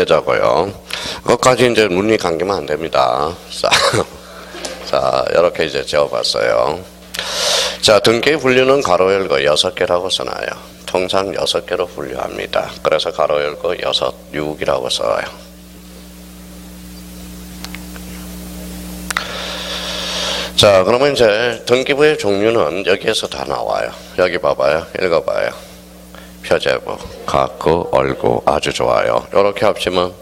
끝내자고요. 그것까지 이제 눈이 감기면 안 됩니다. 자, 이렇게 이제 재어봤어요. 자, 등기 분류는 가로 열고 6개라고 써놔요. 통상 6개로 분류합니다. 그래서 가로 열고 6이라고 써요. 자, 그러면 이제 등기부의 종류는 여기에서 다 나와요. 여기 봐봐요. 읽어봐요. 표제부, 각구, 얼구. 아주 좋아요. 이렇게 합치면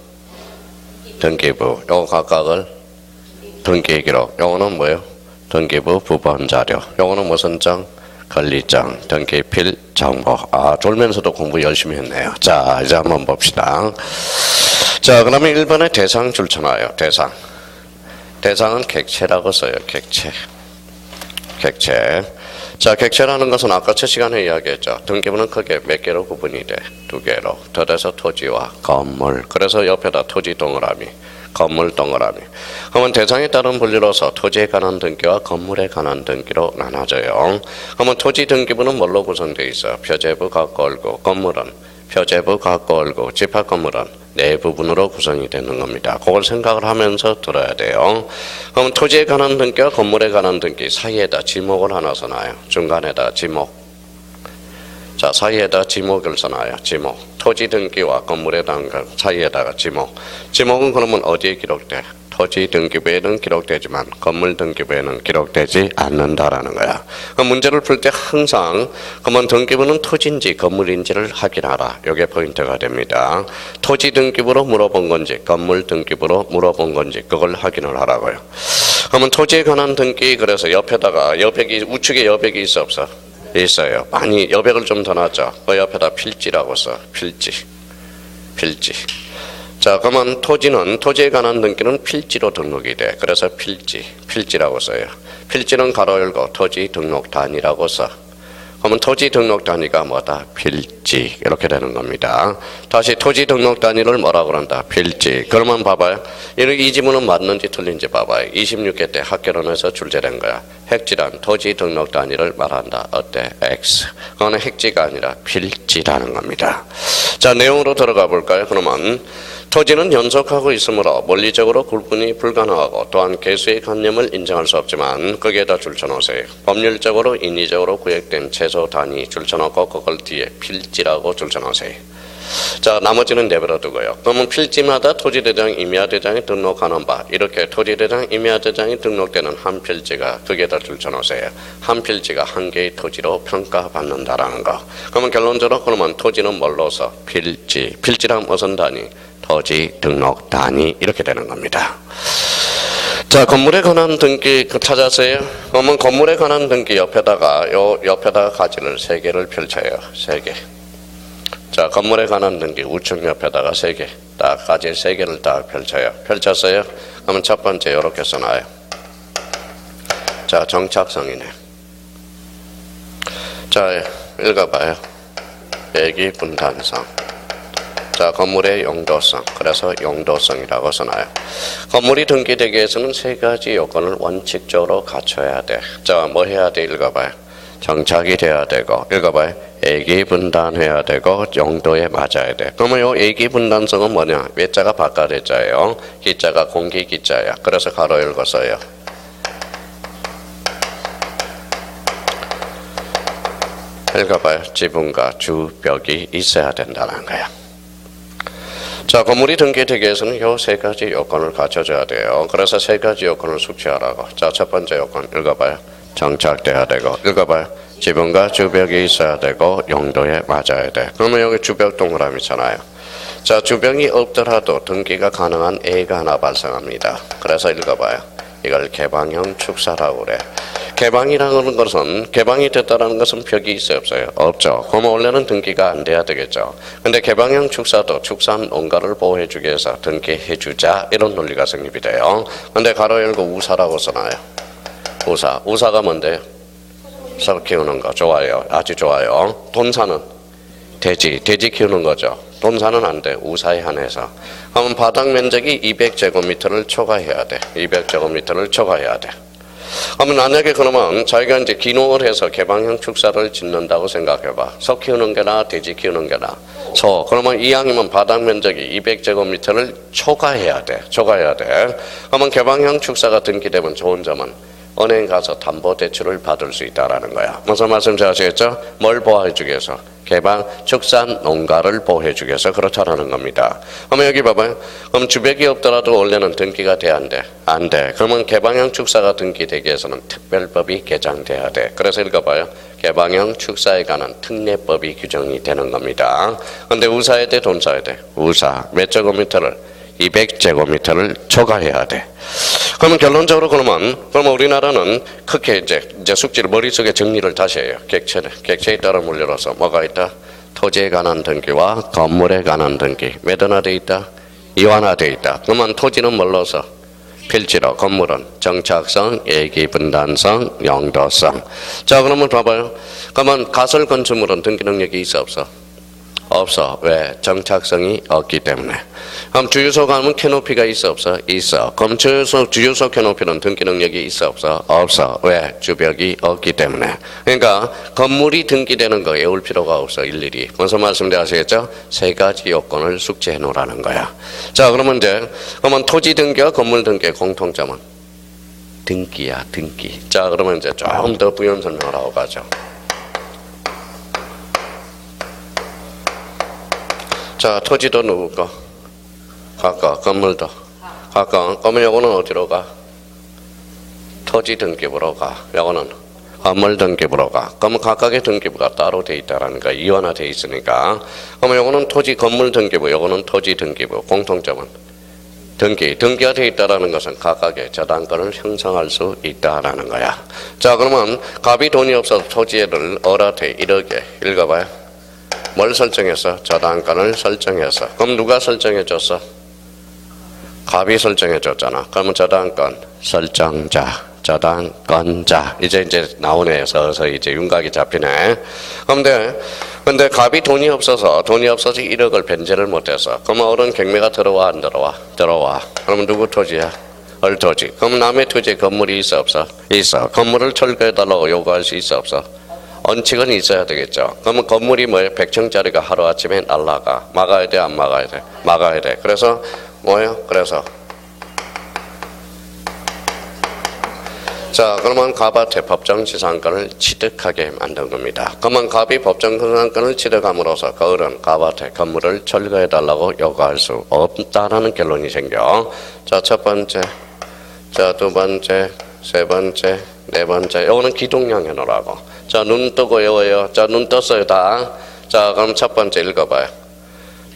등기부. 요거 각각을 등기기록. 요거는 뭐예요? 등기부 부본자료. 요거는 무슨 장? 권리장, 등기필, 정보. 아, 졸면서도 공부 열심히 했네요. 자, 이제 한번 봅시다. 자, 그러면 1번에 대상 줄쳐놔요. 대상. 대상은 객체라고 써요. 객체. 자, 객체라는 것은 아까 첫 시간에 이야기했죠. 등기부는 크게 몇 개로 구분이 돼? 2개로. 더돼서 토지와 건물. 그래서 옆에다 토지 동그라미, 건물 동그라미. 그러면 대상에 따른 분류로서 토지에 관한 등기와 건물에 관한 등기로 나눠져요. 그러면 토지 등기부는 뭘로 구성되어 있어요? 표제부, 각구, 얼구. 건물은 표제부, 각구, 얼구. 집합 건물은 네 부분으로 구성이 되는 겁니다. 그걸 생각을 하면서 들어야 돼요. 그럼 토지에 관한 등기와 건물에 관한 등기 사이에다 지목을 하나 써놔요. 중간에다 지목. 자, 사이에다 지목을 써놔요. 지목. 토지 등기와 건물에 대한 사이에다가 지목. 지목은 그러면 어디에 기록돼? 토지 등기부에는 기록되지만 건물 등기부에는 기록되지 않는다라는 거야. 그럼 문제를 풀 때 항상 그러면 등기부는 토지인지 건물인지를 확인하라. 이게 포인트가 됩니다. 토지 등기부로 물어본 건지 건물 등기부로 물어본 건지 그걸 확인을 하라고요. 그러면 토지에 관한 등기 그래서 옆에다가 여백이 우측에 여백이 있어 없어? 있어요. 많이 여백을 좀 더 놨죠. 그 옆에다 필지라고 써. 필지. 자, 그러면 토지는 토지에 관한 등기는 필지로 등록이 돼. 그래서 필지라고 써요. 필지는 가로 열고 토지 등록 단위라고 써. 그러면 토지 등록 단위가 뭐다? 필지. 이렇게 되는 겁니다. 다시 토지 등록 단위를 뭐라고 그런다? 필지. 그러면 봐봐요. 이 지문은 맞는지 틀린지 봐봐요. 26회 때 학개론에서 출제된 거야. 핵지란 토지 등록 단위를 말한다. 어때? X. 그거는 핵지가 아니라 필지라는 겁니다. 자, 내용으로 들어가 볼까요? 그러면 토지는 연속하고 있으므로 물리적으로 구분이 불가능하고 또한 개수의 관념을 인정할 수 없지만 거기에다 줄쳐놓으세요. 법률적으로 인위적으로 구획된 최소 단위 줄쳐놓고 그걸 뒤에 필지라고 줄쳐놓으세요. 자, 나머지는 내버려 두고요. 그러면 필지마다 토지대장, 임야대장이 등록하는 바 이렇게 토지대장, 임야대장이 등록되는 한 필지가 거기에다 줄쳐놓으세요. 한 필지가 한 개의 토지로 평가받는다라는 거. 그러면 결론적으로 그러면 토지는 뭘로 써? 필지란 무슨 단위? 토지 등록 단위 이렇게 되는 겁니다. 자, 건물에 관한 등기 찾았어요? 그러면 건물에 관한 등기 옆에다가 가지를 3개를 펼쳐요. 3개. 자, 건물에 관한 등기 우측 옆에다가 3개. 딱 가지 3개를 딱 펼쳐요. 펼쳤어요? 그러면 첫 번째 이렇게 써놔요. 자, 정착성이네. 자, 읽어봐요. 얘기 분단성. 자, 건물의 용도성. 그래서 용도성이라고 써놔요. 건물이 등기되기 위해서는 3가지 요건을 원칙적으로 갖춰야 돼. 자, 뭐 해야 돼? 읽어봐요. 정착이 돼야 되고, 읽어봐요. 애기 분단해야 되고, 용도에 맞아야 돼. 그러면 요 애기 분단성은 뭐냐? 외자가 바깥의자예요. 기자가 공기 기자야. 그래서 가로 열고 써요. 읽어봐요. 지붕과 주벽이 있어야 된다는 거야. 자, 건물이 등기되기 위해서는 이 3가지 요건을 갖춰줘야 돼요. 그래서 3가지 요건을 숙지하라고. 자, 첫 번째 요건 읽어봐요. 정착돼야 되고, 읽어봐요. 지붕과 주벽이 있어야 되고 용도에 맞아야 돼. 그러면 여기 주벽 동그라미 있잖아요. 자, 주벽이 없더라도 등기가 가능한 A가 하나 발생합니다. 그래서 읽어봐요. 이걸 개방형 축사라고 그래. 개방이라는 것은 개방이 됐다는 것은 벽이 있어요, 없어요? 없죠. 그러면 원래는 등기가 안 돼야 되겠죠. 근데 개방형 축사도 축사한 농가를 보호해 주기 위해서 등기해 주자 이런 논리가 성립이 돼요. 근데 가로 열고 우사라고 써놔요. 우사가 뭔데요? 소 키우는 거. 좋아요. 아주 좋아요. 돈사는 돼지 키우는 거죠. 돈사는 안 돼. 우사에 한해서. 그러면 바닥 면적이 200제곱미터를 초과해야 돼. 200제곱미터를 초과해야 돼. 만약에 그러면 자기가 이제 기농을 해서 개방형 축사를 짓는다고 생각해봐. 소 키우는 게나 돼지 키우는 게나. 소. 그러면 이왕이면 바닥 면적이 200제곱미터를 초과해야 돼. 그러면 개방형 축사가 등기되면 좋은 점은 은행 가서 담보대출을 받을 수 있다라는 거야. 무슨 말씀인지 아시겠죠? 뭘 보호해주기 위해서? 개방 축산 농가를 보호해주기 위해서 그렇다라는 겁니다. 그러면 여기 봐봐요. 그럼 주백이 없더라도 원래는 등기가 돼야 안 돼? 안 돼. 그러면 개방형 축사가 등기되기 위해서는 특별법이 개정돼야 돼. 그래서 읽어봐요. 개방형 축사에 관한 특례법이 규정이 되는 겁니다. 근데 우사에 돼, 돈 써야 돼? 우사. 몇 제곱미터를? 200제곱미터를 초과해야 돼. 그러면 결론적으로 그러면 우리나라는 크게 이제 숙지를 머릿속에 정리를 다시 해요. 객체에 따라 물려서 뭐가 있다? 토지에 관한 등기와 건물에 관한 등기. 매도화되어 있다? 이완화되어 있다. 그러면 토지는 뭘로서? 필지로, 건물은 정착성, 예기분단성, 용도성. 자, 그러면 봐봐요. 그러면 가설 건축물은 등기 능력이 있어 없어? 없어. 왜? 정착성이 없기 때문에. 그럼 주유소 가면 캐노피가 있어 없어? 있어. 그럼 주유소 캐노피는 등기 능력이 있어 없어? 없어. 왜? 주벽이 없기 때문에. 그러니까 건물이 등기되는 거 외울 필요가 없어. 일일이. 무슨 말씀인지 아시겠죠? 세 가지 요건을 숙지해 놓으라는 거야. 자, 그러면 토지 등기와 건물 등기의 공통점은 등기야, 등기. 자, 그러면 이제 조금 더 부연 설명을 하고 가죠. 자, 토지도 누구 거? 가까. 건물도 가까. 그러면 요거는 어디로 가? 토지 등기부로 가. 요거는 건물 등기부로 가. 그러면 각각의 등기부가 따로 돼 있다라는 거, 이완화돼 있으니까. 그러면 요거는 토지 건물 등기부, 요거는 토지 등기부. 공통점은 등기가 돼 있다라는 것은 각각의 저당권을 형성할 수 있다라는 거야. 자, 그러면 갑이 돈이 없어서 토지를 얼어대 1억에 읽어봐요. 뭘 설정해서? 저당권을 설정해서. 그럼 누가 설정해줬어? 갑이 설정해줬잖아. 그러면 저당권 설정자, 저당권자. 이제 나오네. 서서히 이제 윤곽이 잡히네. 근데 갑이 돈이 없어서 1억을 변제를 못해서. 그러면 어른 경매가 들어와 안 들어와? 들어와. 그러면 누구 토지야? 얼토지. 그럼 남의 토지에 건물이 있어 없어? 있어. 건물을 철거해달라고 요구할 수 있어 없어? 원칙은 있어야 되겠죠. 그러면 건물이 뭐예요? 100층짜리가 하루아침에 날아가. 막아야 돼, 안 막아야 돼? 막아야 돼. 그래서 뭐예요? 자, 그러면 갑한테 법정지상권을 취득하게 만든 겁니다. 그러면 갑이 법정지상권을 취득함으로써 어른 갑한테 건물을 철거해달라고 요구할 수 없다라는 결론이 생겨. 자, 첫 번째, 자, 두 번째, 세 번째, 네 번째. 요거는 기동량 해놓으라고. 자, 눈 뜨고 외워요. 자, 눈 떴어요, 다. 자, 그럼 첫 번째 읽어봐요.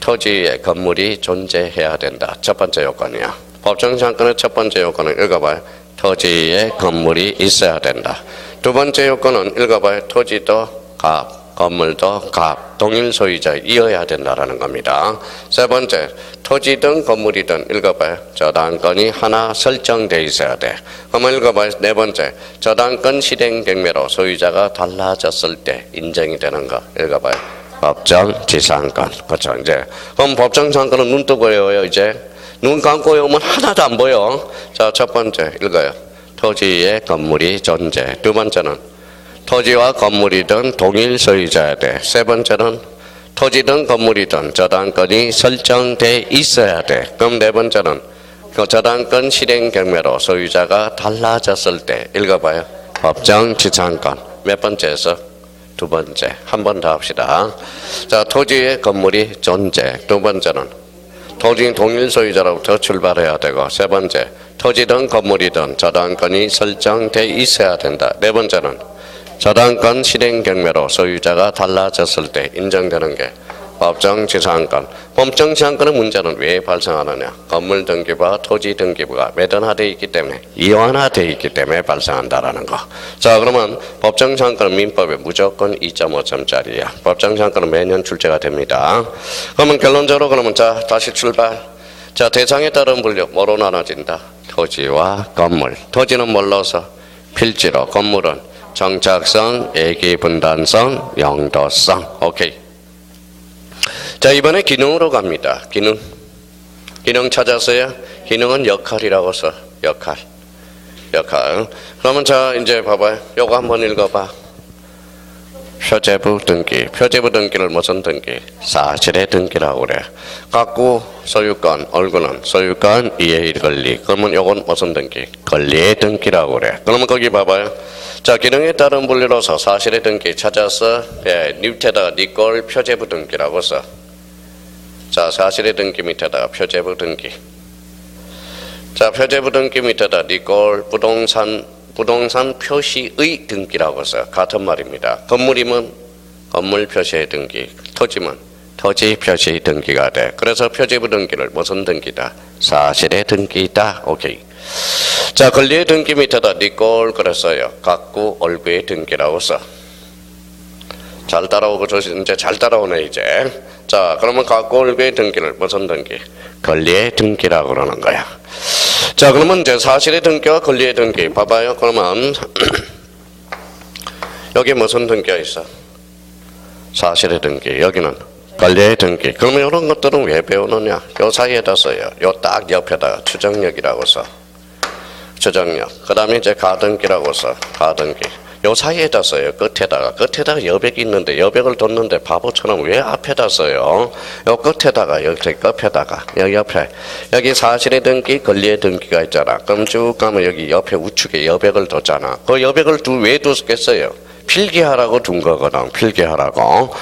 토지에 건물이 존재해야 된다. 첫 번째 요건이야. 법정지상권의 첫 번째 요건은 읽어봐요. 토지에 건물이 있어야 된다. 두 번째 요건은 읽어봐요. 토지도 갑, 건물도 갑, 동일 소유자이어야 된다라는 겁니다. 세 번째, 토지든 건물이든 읽어봐요. 저당권이 하나 설정되어 있어야 돼. 한번 읽어봐요. 네 번째, 저당권 실행 경매로 소유자가 달라졌을 때 인정이 되는 거 읽어봐요. 법정지상권. 그렇죠. 이제 그럼 법정지상권은 눈 뜨고 외워요. 이제 눈 감고 외우면 하나도 안 보여. 자, 첫 번째 읽어요. 토지에 건물이 존재. 두 번째는 토지와 건물이든 동일 소유자야 돼. 세 번째는 토지든 건물이든 저당권이 설정돼 있어야 돼. 그럼 네 번째는 그 저당권 실행 경매로 소유자가 달라졌을 때 읽어봐요. 법정지상권. 몇 번째에서? 두 번째. 한 번 더 합시다. 자, 토지의 건물이 존재. 두 번째는 토지 동일 소유자로부터 출발해야 되고, 세 번째, 토지든 건물이든 저당권이 설정돼 있어야 된다. 네 번째는 저당권 실행 경매로 소유자가 달라졌을 때 인정되는 게 법정지상권. 법정지상권의 문제는 왜 발생하느냐? 건물 등기부와 토지 등기부가 매듭화되어 있기 때문에, 이완화되어 있기 때문에 발생한다라는 거. 자, 그러면 법정지상권은 민법에 무조건 2.5점짜리야. 법정지상권은 매년 출제가 됩니다. 그러면 결론적으로 자, 다시 출발. 자, 대상에 따른 분류 뭐로 나눠진다? 토지와 건물. 토지는 뭘로서? 필지로. 건물은 정착성, 예기분단성, 용도성. 오케이. 자, 이번에 기능으로 갑니다. 기능 찾았어요? 기능은 역할이라고 써. 역할. 역할. 그러면 자 이제 봐봐요. 요거 한번 읽어봐. 표제부 등기. 표제부 등기를 무슨 등기? 사실의 등기라고 그래. 갖고 소유권, 얼굴은 소유권 이해의 권리. 그러면 요건 무슨 등기? 권리의 등기라고 그래. 그러면 거기 봐봐요. 자, 기능에 따른 분리로서 사실의 등기 찾아서 밑에다가 니꼴 표제부 등기라고 써. 자, 사실의 등기 밑에다가 표제부 등기. 자, 표제부 등기 밑에다 니꼴 부동산 표시의 등기라고 써. 같은 말입니다. 건물이면 건물 표시의 등기, 토지면 토지 표시의 등기가 돼. 그래서 표제부 등기를 무슨 등기다? 사실의 등기다. 오케이. 자, 권리의 등기 밑에다 니꼴 그랬어요. 갖고 얼구의 등기라고 써. 잘 따라오고 이제 잘 따라오네 이제. 자, 그러면 갖고 얼구의 등기를 무슨 등기? 권리의 등기라고 그러는 거야. 자, 그러면 이제 사실의 등기와 권리의 등기 봐봐요. 그러면 여기 무슨 등기가 있어? 사실의 등기. 여기는 권리의 등기. 그러면 이런 것들은 왜 배우느냐? 요 사이에다 써요. 요 딱 옆에다가 추정력이라고 써. 추정력. 그 다음에 이제 가등기라고 써. 가등기. 요 사이에다 써요. 끝에다가 여백이 있는데 여백을 뒀는데 바보처럼 왜 앞에다 써요? 요 끝에다가 여기 끝에다가 여기 옆에 여기 사실의 등기 권리의 등기가 있잖아. 그럼 쭉 가면 여기 옆에 우측에 여백을 뒀잖아. 그 여백을 왜 뒀겠어요? 필기하라고 둔 거거든. 필기하라고.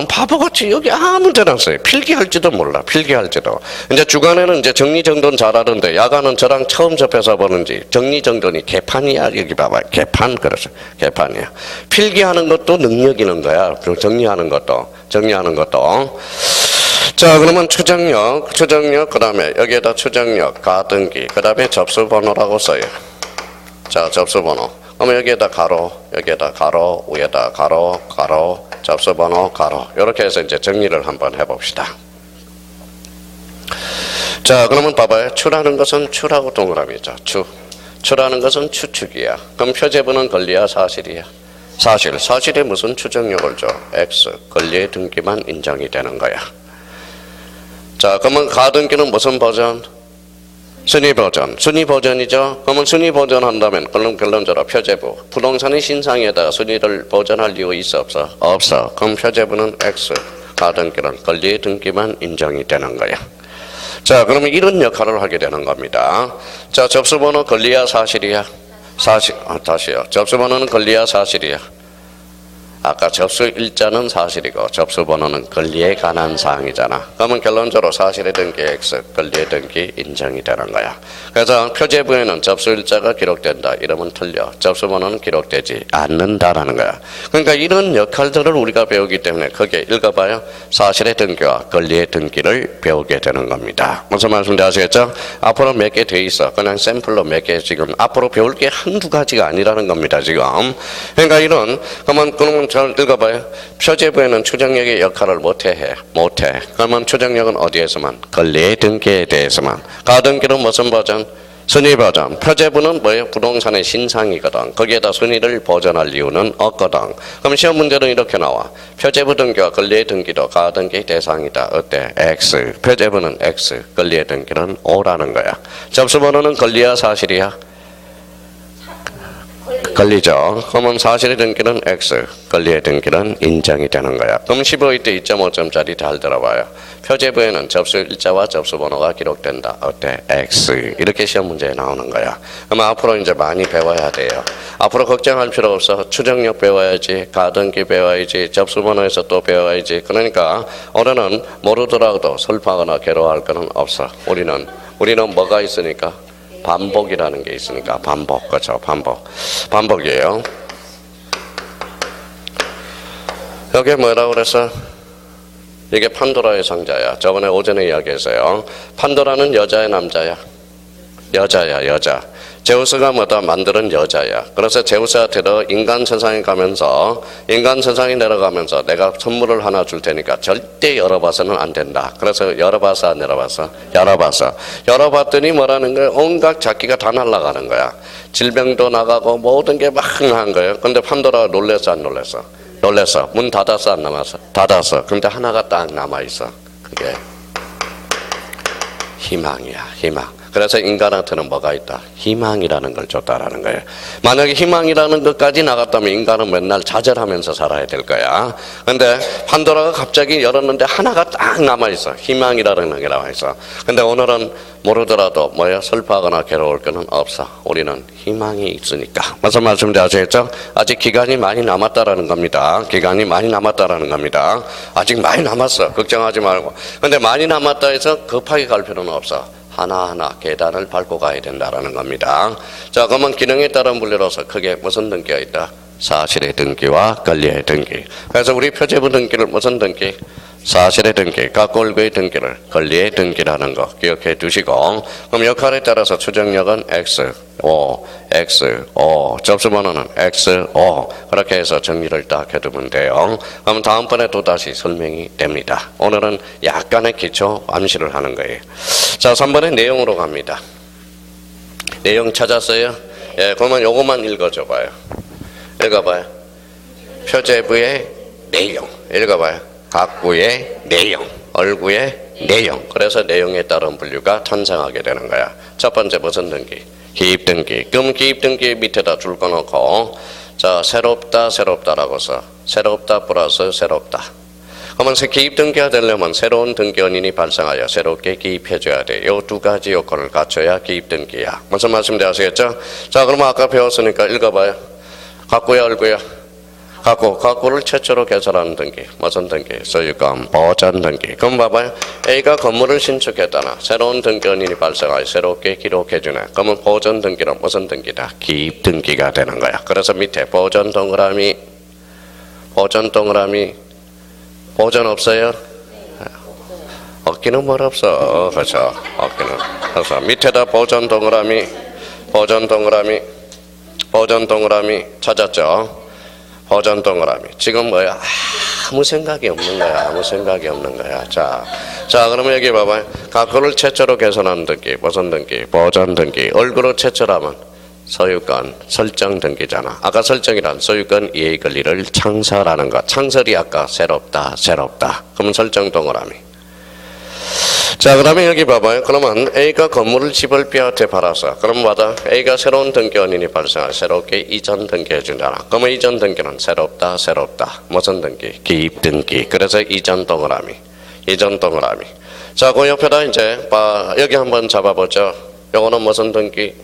바보같이 여기 아무 데나 써요. 필기할지도 몰라. 필기할지도. 이제 주간에는 이제 정리정돈 잘하는데 야간은 저랑 처음 접해서 보는지 정리정돈이 개판이야. 여기 봐봐. 개판. 그래서 개판이야. 필기하는 것도 능력 있는 거야. 정리하는 것도. 자, 그러면 추정력, 그 다음에 여기에다 추정력, 가등기, 그 다음에 접수번호라고 써요. 자, 접수번호. 그러면 여기에다 가로, 위에다 가로, 접수번호, 가로. 이렇게 해서 이제 정리를 한번 해봅시다. 자, 그러면 봐봐요. 추라는 것은 추라고 동그라미죠. 추라는 것은 추측이야. 그럼 표제부는 권리야, 사실이야? 사실에 무슨 추정력을 줘? X. 권리의 등기만 인정이 되는 거야. 자, 그러면 가등기는 무슨 버전? 순위 버전이죠. 그러면 순위 버전 한다면 결론적으로 표제부 부동산의 신상에다가 순위를 버전할 이유 있어 없어? 없어. 그럼 표제부는 X, 가등기는 권리의 등기만 인정이 되는 거야. 자, 그러면 이런 역할을 하게 되는 겁니다. 자, 접수번호 권리야, 사실이야? 다시요. 접수번호는 권리야, 사실이야? 아까 접수일자는 사실이고 접수번호는 권리에 관한 사항이잖아. 그러면 결론적으로 사실의 등기 X, 권리의 등기 인정이 되는 거야. 그래서 표제부에는 접수일자가 기록된다. 이러면 틀려. 접수번호는 기록되지 않는다라는 거야. 그러니까 이런 역할들을 우리가 배우기 때문에 거기에 읽어봐요. 사실의 등기와 권리의 등기를 배우게 되는 겁니다. 무슨 말씀인지 아시겠죠? 앞으로 몇 개 돼 있어. 그냥 샘플로 몇 개 지금 앞으로 배울 게 한두 가지가 아니라는 겁니다. 지금. 그러니까 그러면 잘 읽어봐요. 표제부에는 추정력의 역할을 못해. 그러면 추정력은 어디에서만? 권리의 등기에 대해서만. 가등기는 무슨 버전? 순위 버전. 표제부는 뭐예요? 부동산의 신상이거든. 거기에다 순위를 버전할 이유는 없거든. 그럼 시험 문제는 이렇게 나와. 표제부 등기와 권리의 등기도 가등기 대상이다. 어때? X. 표제부는 X. 권리의 등기는 O라는 거야. 접수번호는 권리야, 사실이야? 권리죠. 그러면 사실의 등기는 X, 권리의 등기는 인정이 되는 거야. 그럼 15일 때 2.5점짜리 잘 들어봐요. 표제부에는 접수일자와 접수번호가 기록된다. 어때? X. 이렇게 시험 문제에 나오는 거야. 그럼 앞으로 이제 많이 배워야 돼요. 앞으로 걱정할 필요 없어. 추정력 배워야지, 가등기 배워야지, 접수번호에서 또 배워야지. 그러니까 올해는 모르더라도 슬퍼하거나 괴로워할 거는 없어. 우리는 뭐가 있으니까? 반복이라는 게 있으니까 반복. 그렇죠? 반복이에요. 여기 뭐라고 그랬어? 이게 판도라의 상자야. 저번에 오전에 이야기했어요. 판도라는 여자야, 남자야? 여자. 제우스가 만드는 여자야. 그래서 제우스한테도 인간 세상에 내려가면서 내가 선물을 하나 줄 테니까 절대 열어봐서는 안 된다. 그래서 열어봐서 안 열어봤어? 열어봤더니 뭐라는 거야? 온갖 작기가 다 날아가는 거야. 질병도 나가고 모든 게 막 한 거예요. 근데 판도라가 놀랬어, 안 놀랬어? 놀랬어. 문 닫았어, 안 남았어? 닫았어. 근데 하나가 딱 남아있어. 그게 희망이야, 희망. 그래서 인간한테는 뭐가 있다? 희망이라는 걸 줬다라는 거예요. 만약에 희망이라는 것까지 나갔다면 인간은 맨날 좌절하면서 살아야 될 거야. 근데 판도라가 갑자기 열었는데 하나가 딱 남아있어. 희망이라는 게 남아있어. 근데 오늘은 모르더라도 뭐야? 슬퍼하거나 괴로울 거는 없어. 우리는 희망이 있으니까. 무슨 말씀인지 아시겠죠? 아직 기간이 많이 남았다라는 겁니다. 기간이 많이 남았다라는 겁니다. 아직 많이 남았어. 걱정하지 말고. 근데 많이 남았다 해서 급하게 갈 필요는 없어. 하나하나 계단을 밟고 가야 된다라는 겁니다. 자, 그러면 기능에 따른 분류로서 크게 무슨 등기가 있다? 사실의 등기와 권리의 등기. 그래서 우리 표제부 등기를 무슨 등기? 사실의 등기, 각골구의 등기를 권리의 등기라는 거 기억해 두시고, 그럼 역할에 따라서 추정력은 X, O, X, O, 접수번호는 X, O. 그렇게 해서 정리를 딱 해두면 돼요. 그럼 다음번에 또다시 설명이 됩니다. 오늘은 약간의 기초 암시를 하는 거예요. 자, 3번의 내용으로 갑니다. 내용 찾았어요? 예, 그러면 요것만 읽어줘 봐요. 읽어봐요. 표제부의 내용. 읽어봐요. 각구의 내용, 얼구의 내용. 그래서 내용에 따른 분류가 탄생하게 되는 거야. 첫 번째 무슨 등기? 기입등기. 그럼 기입등기 밑에다 줄 거 놓고, 자, 새롭다, 새롭다라고 써. 새롭다 플러스 새롭다. 그러면 기입등기가 되려면 새로운 등기원인이 발생하여 새롭게 기입해줘야 돼. 요 두 가지 요건을 갖춰야 기입등기야. 무슨 말씀인지 아시겠죠? 자, 그러면 아까 배웠으니까 읽어봐요. 각구야, 얼구야? 각구를 최초로 개설하는 등기. 무슨 등기? 소유권 보전 등기. 그럼 봐봐요. A가 건물을 신축했다나 새로운 등기원인이 발생하여 새롭게 기록해주네. 그러면 보전 등기는 무슨 등기다? 기입 등기가 되는 거야. 그래서 밑에 보전 동그라미 보전 없어요? 없기는 뭘 없어. 그렇죠. 없기는. 그래서 밑에다 보전 동그라미 찾았죠? 보전 동그라미. 지금 뭐야? 아무 생각이 없는 거야. 자, 그러면 여기 봐봐요. 각구를 최초로 개선하는 등기. 무슨 등기? 보전 등기. 얼구로 최초라면 소유권 설정 등기잖아. 아까 설정이란 소유권 이해 권리를 창설하는 것. 창설이 아까 새롭다. 그러면 설정 동그라미. 자, 그 다음에 여기 봐봐요. 그러면 A가 건물을 집을 B한테 팔아서, 그럼 뭐다? A가 새로운 등기원인이 발생할 새롭게 이전 등기해 준다나. 그러면 이전 등기는 새롭다. 무슨 등기? 기입 등기. 그래서 이전 동그라미. 자, 그 옆에다 이제 여기 한번 잡아보죠. 요거는 무슨 등기?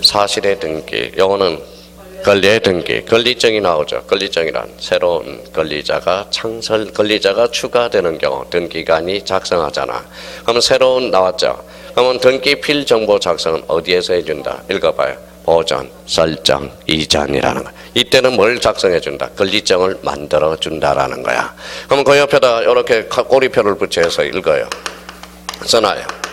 사실의 등기. 요거는 권리의 등기. 권리증이 나오죠. 권리증이란 새로운 권리자가 추가되는 경우 등기관이 작성하잖아. 그러면 새로운 나왔죠. 그러면 등기필 정보 작성은 어디에서 해준다? 읽어봐요. 보전, 설정, 이전이라는 거야. 이때는 뭘 작성해준다? 권리증을 만들어준다라는 거야. 그러면 그 옆에다 이렇게 꼬리표를 붙여서 읽어요. 써놔요.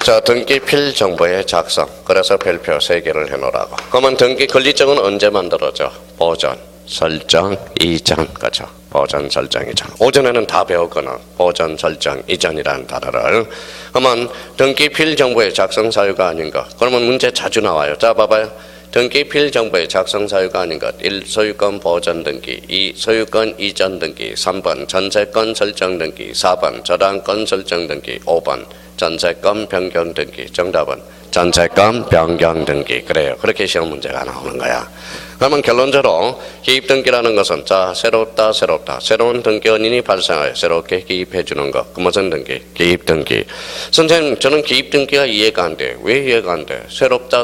자, 등기필 정보의 작성. 그래서 별표 3개를 해놓으라고. 그러면 등기 권리증은 언제 만들어져? 보전, 설정, 이전. 그렇죠? 보전, 설정, 이전. 오전에는 다 배웠거든. 보전, 설정, 이전이라는 단어를. 그러면 등기필 정보의 작성 사유가 아닌 것. 그러면 문제 자주 나와요. 자, 봐봐요. 등기필 정보의 작성 사유가 아닌 것. 1. 소유권 보전 등기. 2. 소유권 이전 등기. 3번 전세권 설정 등기. 4번 저당권 설정 등기. 5번 전세권 변경 등기. 정답은 전세권 변경 등기. 그래요. 그렇게 시험 문제가 나오는 거야. 그러면 결론적으로 기입 등기라는 것은 자, 새롭다. 새로운 등기원인이 발생하여 새롭게 기입해 주는 것. 그 무슨 등기? 기입 등기. 선생님, 저는 기입 등기가 이해가 안 돼. 왜 이해가 안 돼? 새롭다.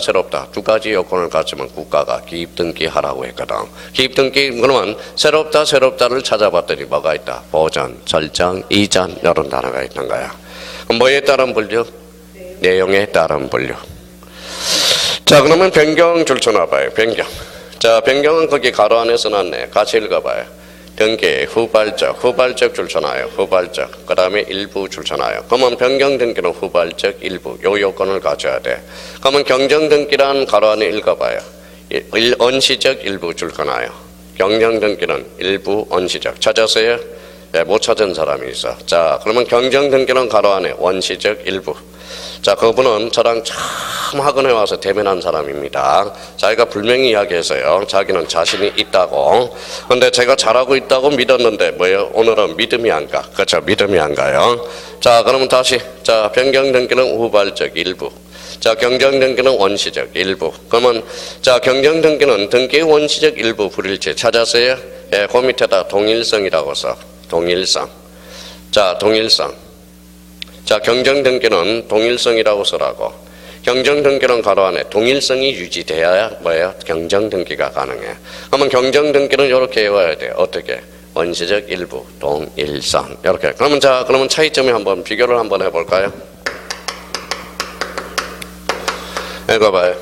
두 가지 요건을 갖추면 국가가 기입 등기 하라고 했거든. 기입 등기 그러면 새롭다를 찾아봤더니 뭐가 있다? 보전, 설정, 이전 이런 단어가 있는 거야. 뭐에 따른 분류? 내용에 따른 분류. 자, 그러면 변경 줄 쳐놔봐요. 변경. 자, 변경은 거기 가로 안에 써놨네. 같이 읽어봐요. 등기, 후발적 줄 쳐놔요. 후발적. 그 다음에 일부 줄 쳐놔요. 그러면 변경 등기는 후발적, 일부. 요 요건을 가져야 돼. 그러면 경정 등기란 가로 안에 읽어봐요. 언시적 일부 줄 거나요. 경정 등기는 일부, 언시적. 찾았어요? 못 찾은 사람이 있어. 자, 그러면 경정등기는 가로 안에 원시적 일부. 자, 그분은 저랑 처음 학원에 와서 대면한 사람입니다. 자기가 분명히 이야기했어요. 자기는 자신이 있다고. 근데 제가 잘하고 있다고 믿었는데 뭐예요? 오늘은 믿음이 안 가. 그렇죠? 믿음이 안 가요. 자, 그러면 다시. 자, 변경등기는 후발적 일부. 자, 경정등기는 원시적 일부. 그러면 자, 경정등기는 등기의 원시적 일부 불일치 찾았어요? 예, 그 밑에다 동일성이라고 써. 동일성. 자, 동일성. 자, 경정등기는 동일성이라고 쓰라고. 경정등기는 가로 안에 동일성이 유지돼야 뭐예요? 경정등기가 가능해. 그러면 경정등기는 이렇게 외워야 돼요. 어떻게? 원시적 일부, 동일성. 이렇게. 그러면 자, 그러면 차이점을 한번 비교를 한번 해볼까요? 읽어봐요.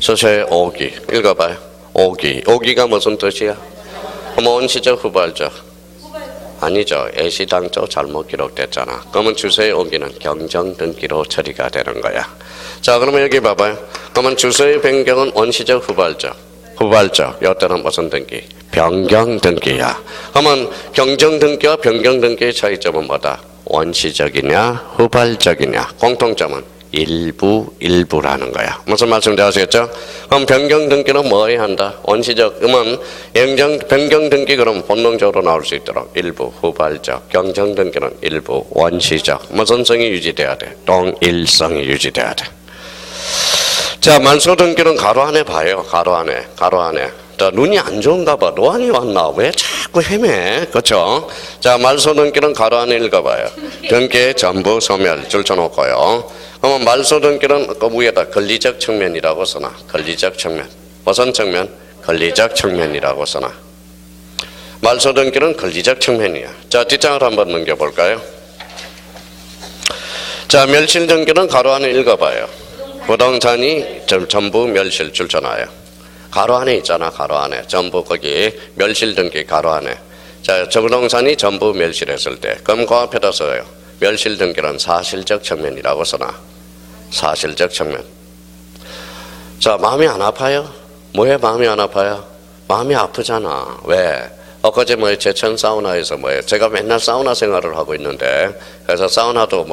서서히 오기. 읽어봐요. 오기. 오기가 무슨 뜻이야? 그럼 원시적 후발적? 아니죠. 애시당초 잘못 기록됐잖아. 그러면 주소의 오기는 경정등기로 처리가 되는 거야. 자, 그러면 여기 봐봐요. 그러면 주소의 변경은 원시적 후발적. 후발적. 이때는 무슨 등기? 변경등기야. 그러면 경정등기와 변경등기의 차이점은 뭐다? 원시적이냐 후발적이냐. 공통점은 일부라는 거야. 무슨 말씀인지 아시겠죠? 그럼 변경등기는 뭐 해야 한다? 원시적. 그러면 변경등기 그럼 본능적으로 나올 수 있도록 일부, 후발적. 경정등기는 일부, 원시적. 무슨 성이 유지돼야 돼? 동일성이 유지돼야 돼. 자, 말소등기는 가로 안에 봐요. 가로 안에. 자, 눈이 안 좋은가 봐. 노안이 왔나? 왜 자꾸 헤매? 그렇죠? 자, 말소등기는 가로 안에 읽어봐요. 등기 전부 소멸 줄쳐놓고요. 그러면 말소등기는 그 위에다 권리적 측면이라고 써놔. 권리적 측면. 무슨 측면? 권리적 측면이라고 써놔. 말소등기는 권리적 측면이야. 자, 뒷장을 한번 넘겨볼까요? 자, 멸실등기는 가로 안에 읽어봐요. 부동산이 전부 멸실 줄쳐놔요. 가로 안에 있잖아. 가로 안에. 전부 거기 멸실등기 가로 안에. 자, 저 부동산이 전부 멸실했을 때. 그럼 그 앞에다 써요. 멸실등기는 사실적 측면이라고 써놔. 사실적 측면. 자, 마음이 안 아파요? 뭐에 마음이 안 아파요? 마음이 아프잖아. 왜? 엊그제 제천 사우나에서 제가 맨날 사우나 생활을 하고 있는데, 그래서 사우나도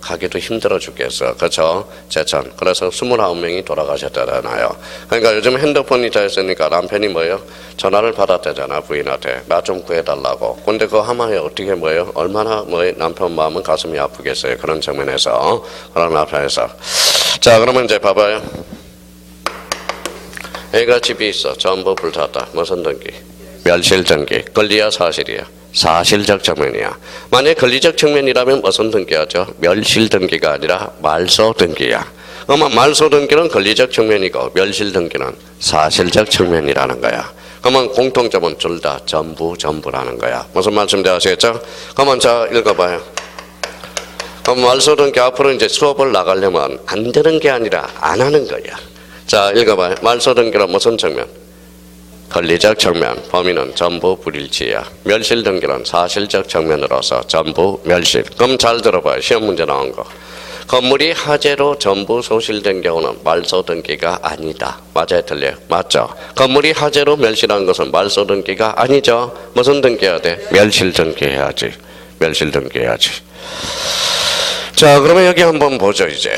가기도 힘들어 죽겠어. 그렇죠? 제천. 그래서 29명이 돌아가셨잖아요. 그러니까 요즘 핸드폰이 다 있으니까 남편이 전화를 받았대잖아. 부인한테. 나 좀 구해달라고. 근데 그거 하면 어떻게 얼마나 남편 마음은 가슴이 아프겠어요. 그런 측면에서. 그런 앞에서. 자, 그러면 이제 봐봐요. 애가 집이 있어. 전부 불탔다. 무슨 등기? 멸실등기. 권리야 사실이야? 사실적 측면이야. 만약 권리적 측면이라면 무슨 등기하죠? 멸실등기가 아니라 말소등기야. 그러면 말소등기는 권리적 측면이고 멸실등기는 사실적 측면이라는 거야. 그러면 공통점은 둘 다 전부라는 거야. 무슨 말씀인지 아시겠죠? 그러면 자, 읽어봐요. 그럼 말소등기 앞으로 이제 수업을 나가려면 안 되는 게 아니라 안 하는 거야. 자, 읽어봐요. 말소등기는 무슨 측면? 권리적 측면, 범위는 전부 불일치야. 멸실등기는 사실적 측면으로서 전부 멸실. 그럼 잘 들어봐요. 시험 문제 나온 거. 건물이 화재로 전부 소실된 경우는 말소등기가 아니다. 맞아요, 틀려요? 맞죠? 건물이 화재로 멸실한 것은 말소등기가 아니죠. 무슨 등기해야 돼? 멸실등기 해야지. 멸실등기 해야지. 자, 그러면 여기 한번 보죠, 이제.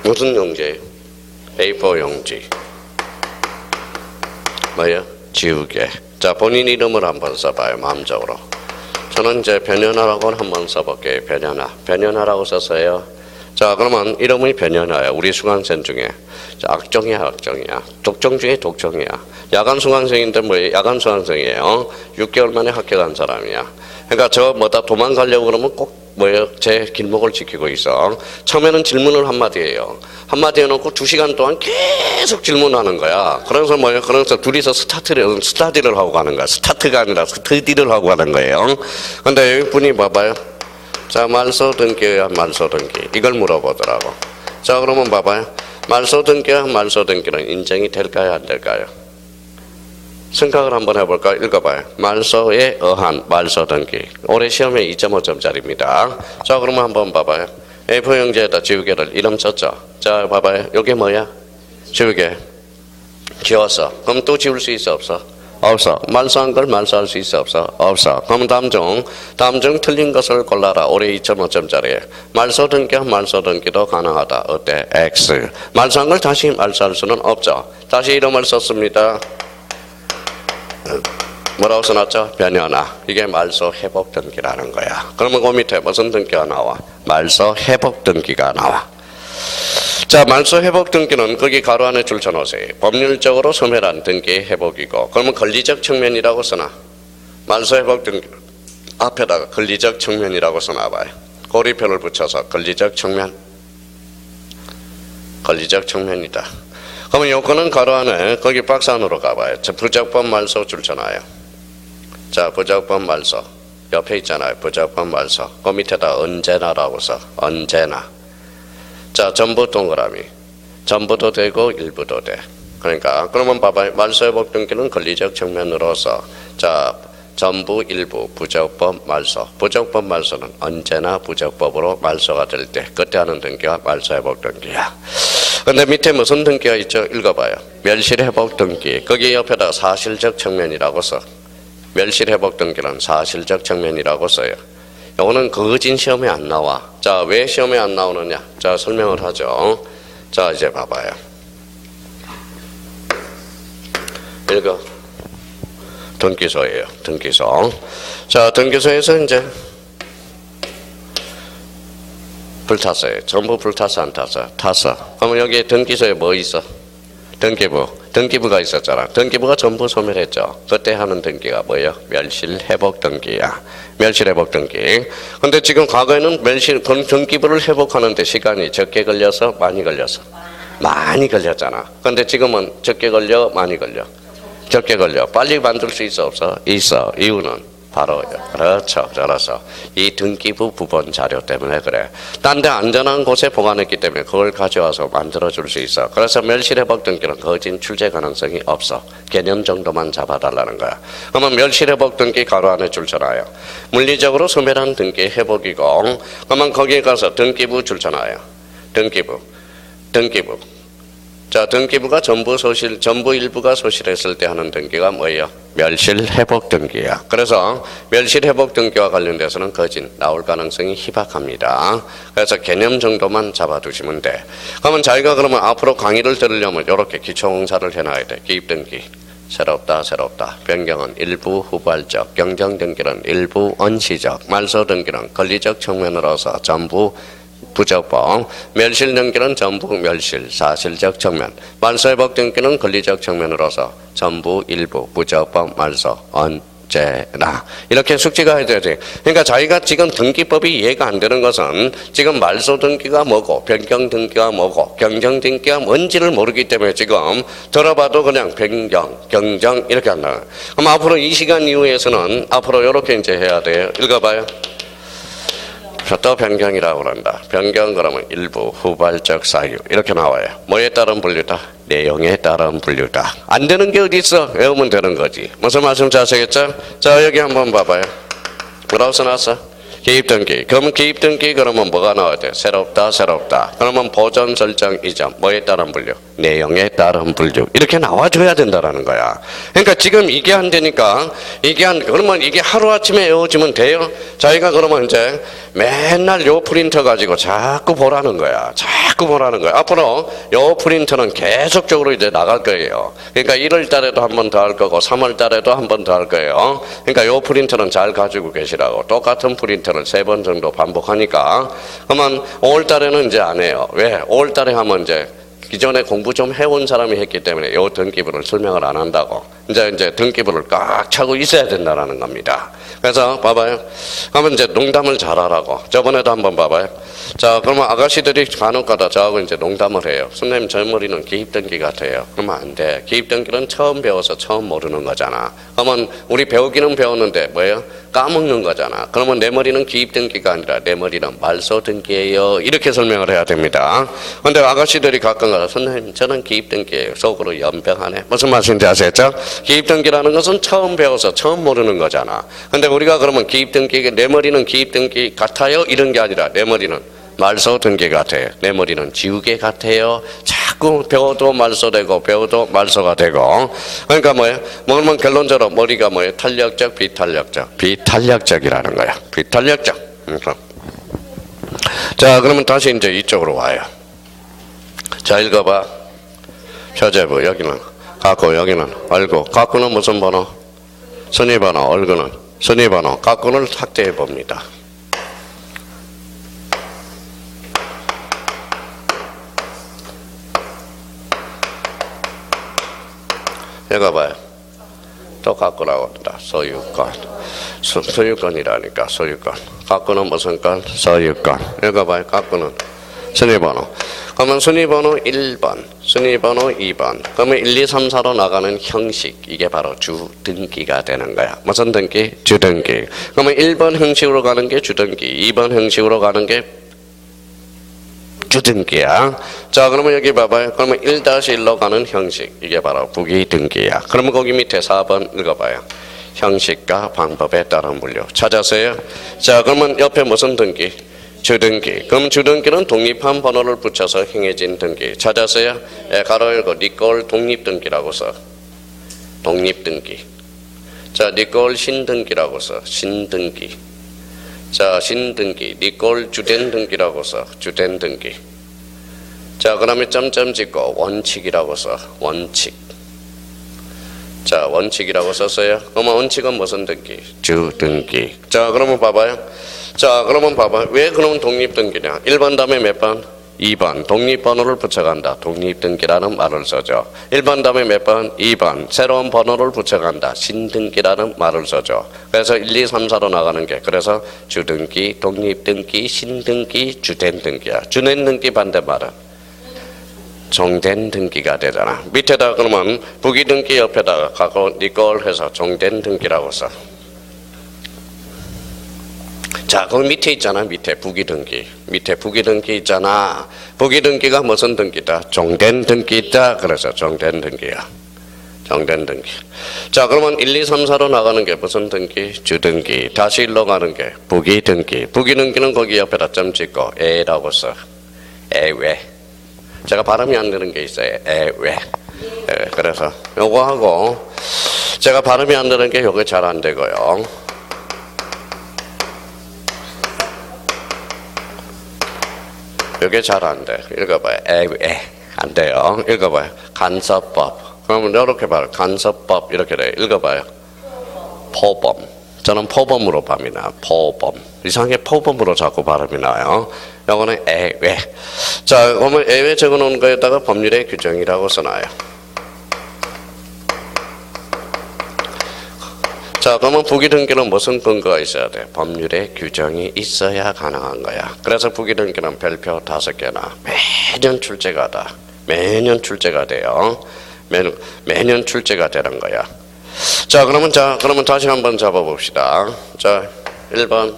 무슨 용지예요? A4 용지. 뭐예요? 지우개. 자, 본인 이름을 한번 써봐요. 마음적으로. 저는 이제 변연하라고 한번 써볼게요. 변연하라고 썼어요. 자, 그러면 이름이 변연하야. 우리 수강생 중에. 자, 악정이야. 독정 중에 독정이야. 야간 수강생인데 야간 수강생이에요. 6개월 만에 학교 간 사람이야. 그러니까 저 도망가려고 그러면 꼭 제 길목을 지키고 있어. 처음에는 질문을 한마디 해요. 한마디 해놓고 2시간 동안 계속 질문하는 거야. 그래서 그래서 둘이서 스타디를 하고 가는 거야. 스타트가 아니라 스터디를 하고 가는 거예요. 근데 여기 분이 봐봐요. 자, 말소등기야, 말소등기. 이걸 물어보더라고. 자, 그러면 봐봐요. 말소등기야, 말소등기는 인정이 될까요, 안 될까요? 생각을 한번 해볼까요? 읽어봐요. 말소에 의한 말소등기. 올해 시험에 2.5점짜리입니다. 자, 그러면 한번 봐봐요. A4 용지에다 지우개를 이름 썼죠. 자, 봐봐요. 여기 뭐야? 지우개. 지웠어. 그럼 또 지울 수 있어, 없어? 없어. 말소한 걸 말소할 수 있어, 없어? 없어. 그럼 다음 중 틀린 것을 골라라. 올해 2.5점짜리. 말소 등기도 가능하다. 어때? X. 말소한 걸 다시 말소할 수는 없죠. 다시 이름을 썼습니다. 뭐라고 써놨죠? 변현아. 이게 말소 회복 등기라는 거야. 그러면 그 밑에 무슨 등기가 나와? 말소 회복 등기가 나와. 자, 말소 회복 등기는 거기 가로 안에 줄 쳐놓으세요. 법률적으로 소멸한 등기 회복이고, 그러면 권리적 측면이라고 써놔. 말소 회복 등기는 앞에다가 권리적 측면이라고 써놔봐요. 고리표를 붙여서 권리적 측면이다. 그러면 요거는 가로 안에 거기 박스 안으로 가봐요. 자, 부적법 말소 줄 쳐놔요. 자, 부적법 말소 옆에 있잖아요. 부적법 말소. 그 밑에다 언제나라고 써. 언제나. 자, 전부 동그라미. 전부도 되고 일부도 돼. 그러니까 그러면 봐봐요. 말소 회복 등기는 권리적 측면으로서 자, 전부 일부 부적법 말소. 부적법 말소는 언제나 부적법으로 말소가 될 때 그때 하는 등기가 말소 회복 등기야. 근데 밑에 무슨 등기가 있죠? 읽어봐요. 멸실 회복 등기. 거기 옆에다 사실적 측면이라고 써. 멸실 회복 등기는 사실적 측면이라고 써요. 이거는 거진 시험에 안 나와. 자, 왜 시험에 안 나오느냐? 자, 설명을 하죠. 자, 이제 봐봐요. 읽어. 등기소예요. 등기소. 자, 등기소에서 이제 불탔어요. 전부 불탔어, 안 탔어? 탔어. 그러면 여기 등기소에 뭐 있어? 등기부가 있었잖아. 등기부가 전부 소멸했죠. 그때 하는 등기가 뭐예요? 멸실회복 등기야. 멸실회복 등기. 근데 지금 과거에는 등기부를 회복하는데 시간이 적게 걸려서 많이 걸렸어? 많이 걸렸잖아. 근데 지금은 적게 걸려? 많이 걸려? 적게 걸려. 빨리 만들 수 있어, 없어? 있어. 이유는 바로 그렇죠. 알아서 이 등기부 부본 자료 때문에 그래. 딴 데 안전한 곳에 보관했기 때문에 그걸 가져와서 만들어줄 수 있어. 그래서 멸실회복 등기는 거진 출제 가능성이 없어. 개념 정도만 잡아달라는 거야. 그러면 멸실회복 등기 가로 안에 줄 쳐놔요. 물리적으로 소멸한 등기 회복이고, 그러면 거기에 가서 등기부 줄 쳐놔요. 등기부. 자, 등기부가 전부 일부가 소실했을 때 하는 등기가 뭐예요? 멸실회복 등기야. 그래서 멸실회복 등기와 관련돼서는 거진 나올 가능성이 희박합니다. 그래서 개념 정도만 잡아두시면 돼. 그러면 자기가 그러면 앞으로 강의를 들으려면 이렇게 기초공사를 해놔야 돼. 기입등기. 새롭다. 변경은 일부 후발적, 경정등기는 일부 언시적, 말소등기는 권리적 측면으로서 전부 부적법, 멸실 등기는 전부 멸실, 사실적 측면, 말소회복 등기는 권리적 측면으로서 전부 일부 부적법 말소 언제나 이렇게 숙지가 해야 되지. 그러니까 자기가 지금 등기법이 이해가 안 되는 것은 지금 말소 등기가 뭐고 변경 등기가 뭐고 경정 등기가 뭔지를 모르기 때문에 지금 들어봐도 그냥 변경, 경정 이렇게 한다. 그럼 앞으로 이 시간 이후에서는 앞으로 이렇게 이제 해야 돼요. 읽어봐요. 또 변경이라고 그런다. 변경 그러면 일부 후발적 사유 이렇게 나와요. 뭐에 따른 분류다? 내용에 따른 분류다. 안 되는 게 어디 있어? 외우면 되는 거지. 무슨 말씀 자세겠죠? 자, 여기 한번 봐봐요. 뭐라고 써놨어? 기입등기. 그러면 기입등기 그러면 뭐가 나와야 돼? 새롭다. 그러면 보존 설정 이전 뭐에 따른 분류? 내용에 따른 분류. 이렇게 나와줘야 된다라는 거야. 그러니까 지금 이게 안 되니까 그러면 이게 하루아침에 외워지면 돼요? 자기가 그러면 이제 맨날 요 프린터 가지고 자꾸 보라는 거야. 앞으로 요 프린터는 계속적으로 이제 나갈 거예요. 그러니까 1월 달에도 한 번 더 할 거고 3월 달에도 한 번 더 할 거예요. 그러니까 요 프린터는 잘 가지고 계시라고. 똑같은 프린터를 3번 정도 반복하니까 그러면 5월 달에는 이제 안 해요. 왜? 5월 달에 하면 이제 기존에 공부 좀 해온 사람이 했기 때문에 요 등기부를 설명을 안 한다고. 이제 등기부를 꽉 차고 있어야 된다는 겁니다. 그래서 봐봐요. 그러면 이제 농담을 잘하라고. 저번에도 한번 봐봐요. 자, 그러면 아가씨들이 간혹가다 저하고 이제 농담을 해요. 선생님, 저 머리는 기입등기 같아요. 그러면 안 돼. 기입등기는 처음 배워서 처음 모르는 거잖아. 그러면 우리 배우기는 배웠는데 뭐예요? 까먹는 거잖아. 그러면 내 머리는 기입등기가 아니라 내 머리는 말소등기예요. 이렇게 설명을 해야 됩니다. 그런데 아가씨들이 가끔 가서 선생님, 저는 기입등기예요. 속으로 연병하네. 무슨 말씀인지 아시겠죠? 기입등기라는 것은 처음 배워서 처음 모르는 거잖아. 근데 우리가 그러면 기입등기, 내 머리는 기입등기 같아요? 이런 게 아니라 내 머리는 말소 등기 같아요. 내 머리는 지우개 같아요. 자꾸 배워도 말소되고 배워도 말소가 되고. 그러니까 뭐예요? 그러면 결론적으로 머리가 뭐예요? 탄력적, 비탄력적. 비탄력적이라는 거야. 비탄력적. 자, 그러면 다시 이제 이쪽으로 와요. 자, 읽어봐. 표제부 여기는 갖고 여기는 얼구. 갖고는 무슨 번호? 순위번호. 얼구는 순위번호. 갖고는 확대해 봅니다. 읽어봐요. 또 갖고 나온다. 소유권. 소유권이라니까 소유권. 갖고는 무슨 건? 소유권. 읽어봐요. 갖고는 순위번호. 그러면 순위번호 1번, 순위번호 2번. 그러면 1, 2, 3, 4로 나가는 형식. 이게 바로 주등기가 되는 거야. 무슨 등기? 주등기. 그러면 1번 형식으로 가는 게 주등기, 2번 형식으로 가는 게 주등기야. 자, 그러면 여기 봐봐요. 그러면 1-1로 가는 형식. 이게 바로 부기등기야. 그러면 거기 밑에 4번 읽어봐요. 형식과 방법에 따른 분류. 찾았어요? 자, 그러면 옆에 무슨 등기? 주등기. 그럼 주등기는 독립한 번호를 붙여서 행해진 등기. 찾았어요? 예, 가로 열고 니꼴 독립등기라고 써. 독립등기. 자, 니꼴 신등기라고 써. 신등기. 자, 신등기. 니꼴 주된 등기라고 써. 주된 등기. 자, 그 다음에 점점 찍고 원칙이라고 써. 원칙. 자, 원칙이라고 썼어요. 그러면 원칙은 무슨 등기? 주등기. 자, 그러면 봐봐요. 자, 그러면 봐봐요. 왜 그러면 독립등기냐? 1번 다음에 몇 번? 2번. 독립번호를 붙여간다. 독립등기라는 말을 써죠. 1번 다음에 몇 번? 2번. 새로운 번호를 붙여간다. 신등기라는 말을 써죠. 그래서 1, 2, 3, 4로 나가는 게 그래서 주등기, 독립등기, 신등기, 주된 등기야. 주된 등기 반대말은 종된 등기가 되잖아. 밑에다 그러면 부기등기 옆에다가 갖고 니꼴 해서 종된 등기라고 써. 자, 거기 밑에 있잖아. 밑에 부기등기. 밑에 부기등기 있잖아. 부기등기가 무슨 등기다? 종된 등기다. 그래서 종된 등기야. 종된 등기. 자, 그러면 1, 2, 3, 4로 나가는 게 무슨 등기? 주등기. 다시 1로 가는 게 부기등기. 부기등기는 거기 옆에다 점 찍고 애라고 써. 애외. 제가 발음이 안 되는 게 있어요. 애외. 그래서 요거 하고 제가 발음이 안 되는 게 요거 잘 안 되고요. 이게 잘 안 돼. 읽어봐요. 안 돼요. 읽어봐요. 간섭법. 그러면 이렇게 봐요. 간섭법 이렇게 돼요. 읽어봐요. 포범. 저는 포범으로 봅니다. 포범. 이상하게 포범으로 자꾸 발음이 나요. 이거는 애외. 자, 그러면 애외 적어놓은 거에다가 법률의 규정이라고 써놔요. 자, 그러면 부기등기는 무슨 근거가 있어야 돼? 법률의 규정이 있어야 가능한 거야. 그래서 부기등기는 별표 5개나 매년 출제가 다. 매년 출제가 돼요. 매년 출제가 되는 거야. 자, 그러면 다시 한번 잡아봅시다. 자, 1번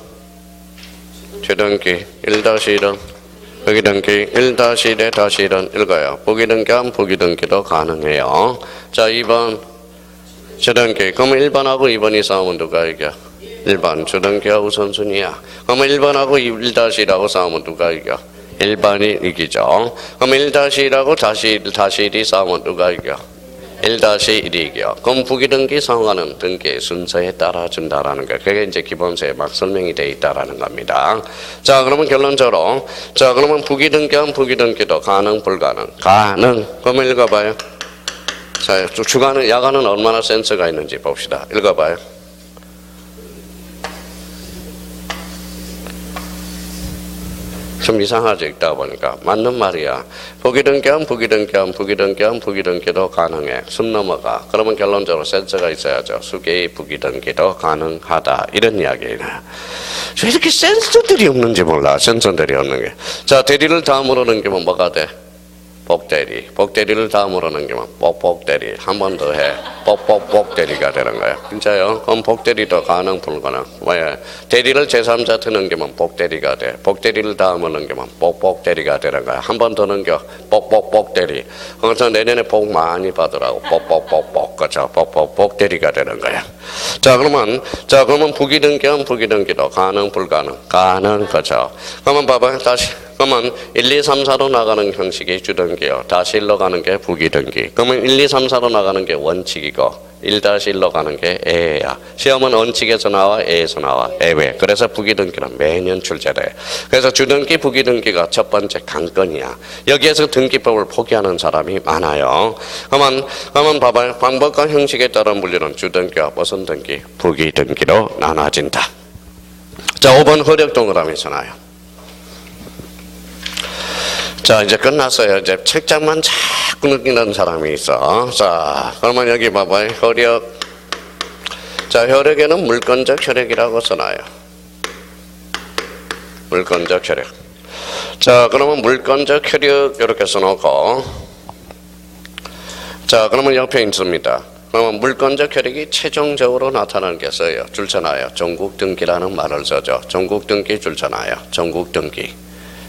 주등기 1-1은 부기등기 1-1에-1은 읽어요. 부기등기하면 부기등기도 가능해요. 자, 2번 주등기. 그러면 1번하고 2번이 싸우면 누가 이겨? 1번. 주등기가 우선순위야. 그러면 1번하고 1-1하고 싸우면 누가 이겨? 1번이 이기죠. 그러면 1-1하고 다시 1이 싸우면 누가 이겨? 1-1이 이겨. 그럼 부기등기 상환은 등기 순서에 따라 준다라는 거예요. 그게 이제 기본서에 막 설명이 되어 있다라는 겁니다. 자, 그러면 결론적으로 자, 그러면 부기등기하면 부기등기도 가능, 불가능? 가능. 그러면 읽어봐요. 자, 주간은 야간은 얼마나 센스가 있는지 봅시다. 읽어봐요. 좀 이상하죠. 읽다 보니까 맞는 말이야. 부기등기하면 부기등기도 가능해. 숨 넘어가. 그러면 결론적으로 센스가 있어야죠. 수개의 부기등기도 가능하다. 이런 이야기예요. 왜 이렇게 센스들이 없는지 몰라. 센스들이 없는 게. 자, 대리를 다음으로 넘기면 뭐가 돼? 복대리. 복대리를 다음으로 넘기면 복대리. 한 번 더 해. 복대리가 되는 거야. 진짜요? 그럼 복대리도 가능, 불가능. 왜? 대리를 제3자한테 넘기면 복대리가 돼. 복대리를 다음으로 넘기면 복대리가 되는 거야. 한 번 더 넘겨. 복대리. 그래서 내년에 복 많이 받으라고. 그렇죠? 복대리가 되는 거야. 자, 그러면 부기등기하면 부기등기도 가능, 불가능? 가능, 그렇죠? 그러면 봐봐요. 다시. 그러면 1, 2, 3, 4로 나가는 형식이 주등기요. 다시 1로 가는 게 부기등기. 그러면 1, 2, 3, 4로 나가는 게 원칙이고 1-1로 가는 게 애야. 시험은 원칙에서 나와 애에서 나와 애외. 그래서 부기등기는 매년 출제돼. 그래서 주등기 부기등기가 첫 번째 관건이야. 여기에서 등기법을 포기하는 사람이 많아요. 그러면 봐봐요. 방법과 형식에 따른 분류는 주등기와 무슨 등기? 부기등기로 나눠진다. 자, 5번 허력 동그라미 써놔요. 자, 이제 끝났어요. 이제 책장만 자꾸 느끼는 사람이 있어. 자, 그러면 여기 봐봐요. 혈액. 자, 혈액에는 물건적 혈액이라고 써놔요. 물건적 혈액. 자, 그러면 물건적 혈액 이렇게 써놓고. 자, 그러면 옆에 있습니다. 그러면 물건적 혈액이 최종적으로 나타나는 게 써요. 줄쳐놔요. 종국등기라는 말을 써죠. 종국등기 줄쳐놔요. 종국등기.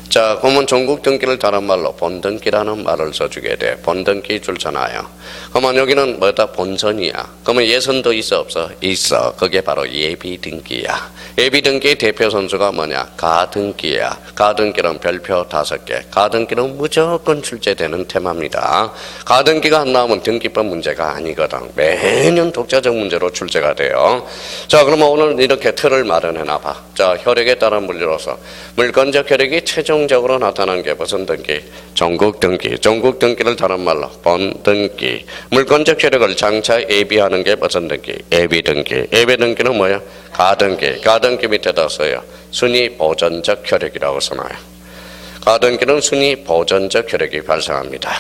자, 그러면 종국등기를 다른 말로 본등기라는 말을 써주게 돼. 본등기 줄쳐놔요. 그러면 여기는 뭐다? 본선이야. 그러면 예선도 있어 없어? 있어. 그게 바로 예비등기야. 예비등기의 대표 선수가 뭐냐? 가등기야. 가등기는 별표 5개. 가등기는 무조건 출제되는 테마입니다. 가등기가 안 나오면 등기법 문제가 아니거든. 매년 독자적 문제로 출제가 돼요. 자, 그러면 오늘 이렇게 틀을 마련해놔봐. 자, 혈액에 따른 분류로서 물건적 혈액이 최종적으로 나타나는 게 무슨 등기? 종국등기. 종국등기를 다른 말로 본등기. 물건적 혈액을 장차 예비하는 게 무슨 등기? 예비등기. 예비등기는 뭐야? 가등기. 가등기 밑에다 써요. 순위 보존적 혈액이라고 써놔요. 가등기는 순위 보존적 혈액이 발생합니다.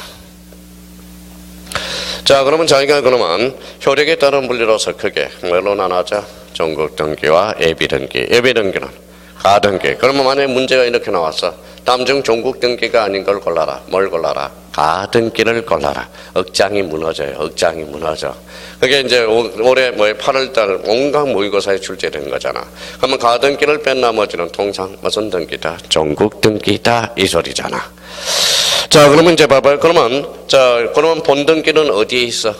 자, 그러면 저희가 그러면 혈액에 따른 분류로서 크게 뭘로 나눠져? 종국등기와 예비등기. 예비등기는 가등기. 그러면 만약에 문제가 이렇게 나왔어. 다음 중 종국등기가 아닌 걸 골라라. 뭘 골라라? 가등기를 골라라. 억장이 무너져요. 억장이 무너져. 그게 이제 올해 8월달 온갖 모의고사에 출제된 거잖아. 그러면 가등기를 뺀 나머지는 통상 무슨 등기다? 종국등기다 이 소리잖아. 자, 그러면 이제 봐봐요. 그러면 본등기는 어디에 있어?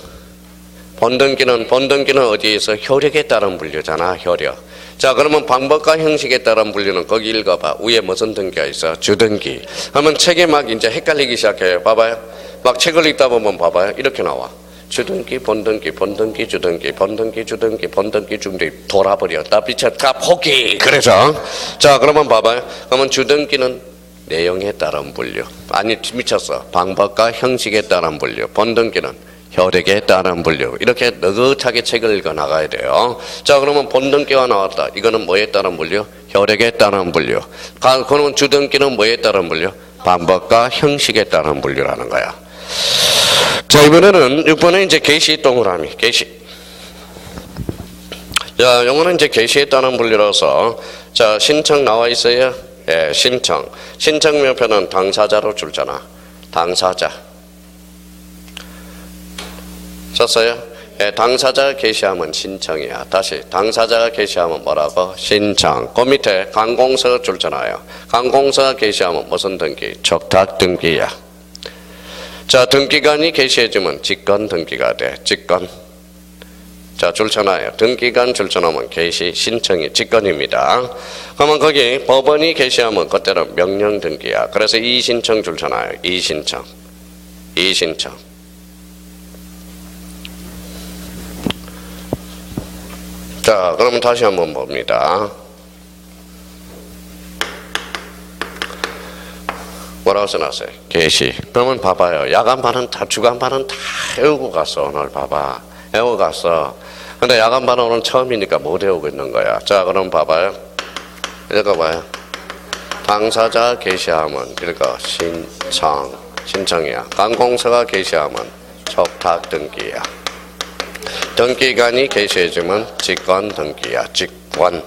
본등기는 어디에 있어? 혈액에 따른 분류잖아. 혈액. 자, 그러면 방법과 형식에 따른 분류는 거기 읽어봐. 위에 무슨 등기가 있어? 주등기. 하면 책이 막 이제 헷갈리기 시작해요. 봐봐요. 막 책을 읽다 보면 봐봐요. 이렇게 나와. 주등기, 본등기, 본등기, 주등기, 본등기, 주등기, 본등기, 주등기 돌아버려. 나 비춰 다 포기. 그래서 자, 그러면 봐봐요. 그러면 주등기는 내용에 따른 분류. 아니, 미쳤어. 방법과 형식에 따른 분류. 본등기는 혈액에 따른 분류. 이렇게 느긋하게 책을 읽어 나가야 돼요. 자, 그러면 본등기가 나왔다. 이거는 뭐에 따른 분류? 혈액에 따른 분류. 그러면 주등기는 뭐에 따른 분류? 방법과 형식에 따른 분류라는 거야. 자, 이번에는 6번에 이제 게시 동그라미. 게시. 자, 요거는 이제 게시에 따른 분류라서 자, 신청 나와 있어요. 예, 신청. 신청 옆에는 당사자로 줄잖아. 당사자. 썼어요? 예, 당사자가 게시하면 신청이야. 다시 당사자가 게시하면 뭐라고? 신청. 그 밑에 관공서 줄잖아요. 관공서가 게시하면 무슨 등기? 적탁 등기야. 자, 등기관이 게시해주면 직권 등기가 돼. 직권. 자, 줄쳐놔요. 등기관 줄쳐놓으면 게시 신청이 직권입니다. 그러면 거기 법원이 게시하면 그때는 명령 등기야. 그래서 이신청 줄쳐놔요. 이신청. 이신청. 자, 그러면 다시 한번 봅니다. 뭐라고 써놨어요? 게시. 그러면 봐봐요. 야간반은 다, 주간반은 다 외우고 갔어. 오늘 봐봐. 외우고 갔어. 근데 야간반은 오늘 처음이니까 못 외우고 있는 거야. 자, 그럼 봐봐요. 읽어봐요. 당사자 게시하면 읽어. 신청. 신청이야. 관공서가 게시하면 적탁 등기야. 등기관이 게시해주면 직권 등기야. 직권.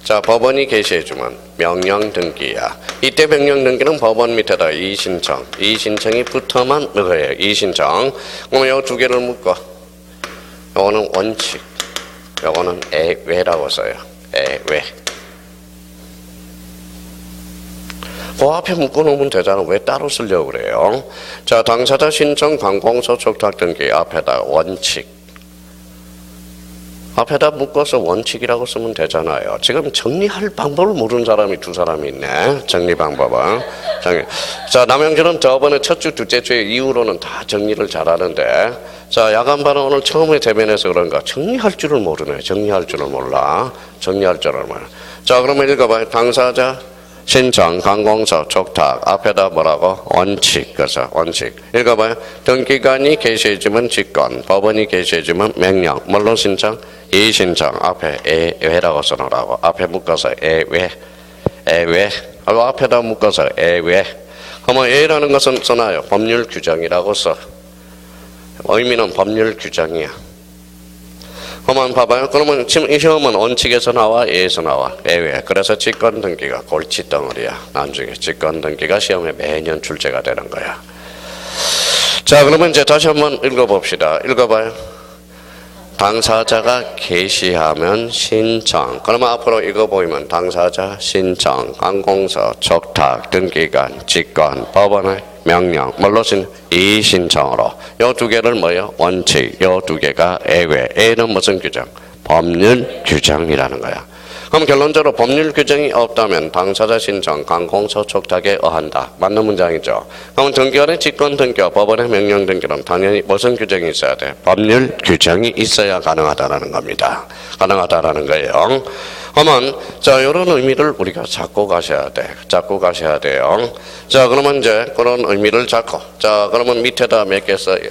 자, 법원이 게시해주면 명령 등기야. 이때 명령 등기는 법원 밑에다 이신청. 이신청이 붙어만 넣어요. 이신청. 그러면 이 두 개를 묶어. 요거는 원칙. 요거는 애외라고 써요. 애외. 그 앞에 묶어놓으면 되잖아. 왜 따로 쓰려고 그래요? 자, 당사자 신청, 관공서, 적탁 등기 앞에다 원칙. 앞에다 묶어서 원칙이라고 쓰면 되잖아요. 지금 정리할 방법을 모르는 사람이 두 사람이 있네. 정리 방법은. 자, 남영준은 저번에 첫 주, 둘째 주 이후로는 다 정리를 잘하는데, 자, 야간반은 오늘 처음에 대변해서 그런가 정리할 줄을 모르네. 정리할 줄을 몰라. 정리할 줄을 몰라. 자, 그러면 읽어봐요. 당사자, 신청, 관공서, 촉탁. 앞에다 뭐라고? 원칙. 그래서 원칙. 읽어봐요. 등기관이 개시해주면 직권, 법원이 개시해주면 명령. 뭘로 신청? 이신청. 앞에 애외라고 써놓으라고. 앞에 묶어서 애외. 애외. 앞에다 묶어서 애외. 그러면 애라는 것은 써놔요. 법률 규정이라고 써. 의미는 법률 규정이야. 그러면 봐봐요. 그러면 지금 이 시험은 원칙에서 나와, 애에서 나와. 애외. 그래서 직권 등기가 골치 덩어리야. 나중에 직권 등기가 시험에 매년 출제가 되는 거야. 자, 그러면 이제 다시 한번 읽어봅시다. 읽어봐요. 당사자가 개시하면 신청. 그러면 앞으로 이거 보이면 당사자, 신청, 관공서, 촉탁, 등기관, 직권, 법원의 명령, 뭘로 이 신청으로. 요 두 개를 뭐예요? 원칙. 요 두 개가 애외. 애는 무슨 규정? 법률 규정이라는 거야. 그럼 결론적으로 법률 규정이 없다면 당사자 신청, 관공서, 촉탁에 의한다. 맞는 문장이죠. 그럼 등기관의 직권 등기와 법원의 명령 등기는 당연히 무슨 규정이 있어야 돼? 법률 규정이 있어야 가능하다는 겁니다. 가능하다라는 거예요. 그러면 자, 이런 의미를 우리가 잡고 가셔야 돼. 잡고 가셔야 돼요. 자, 그러면 이제 그런 의미를 잡고, 자, 그러면 밑에다 몇 개 써요?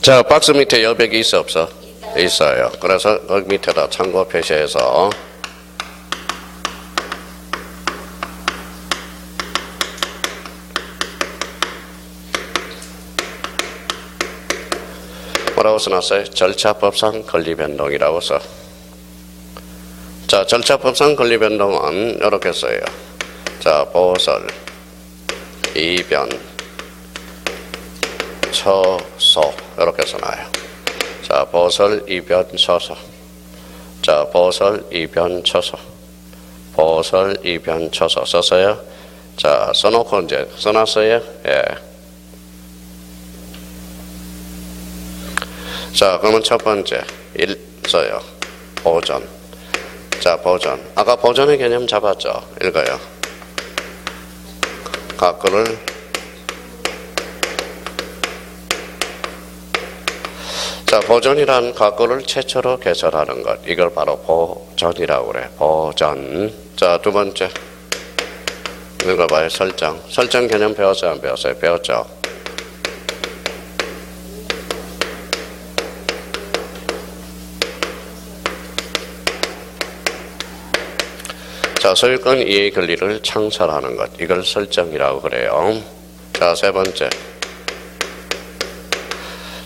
자, 박스 밑에 여백이 있어 없어? 있어요. 그래서 거기 밑에다 참고 표시해서 뭐라고 써놨어요? 절차법상 권리변동이라고 써. 자, 절차법상 권리변동은 이렇게 써요. 자, 보설, 이변, 처소 이렇게 써놔요. 자, 보설, 이변, 처소. 자, 보설, 이변, 처소. 보설, 이변, 처소 썼어요? 자, 써놓고 이제 써놨어요? 예. 자, 그러면 첫 번째 써요. 보전. 자, 보전. 아까 보전의 개념 잡았죠? 읽어요. 각거를 자, 보전이란 각거를 최초로 개설하는 것. 이걸 바로 보전이라고 그래. 보전. 자, 두 번째. 읽어봐요. 설정. 설정 개념 배웠어요? 안 배웠어요? 배웠죠? 자, 소유권 이해 권리를 창설하는 것. 이걸 설정이라고 그래요. 자, 세 번째.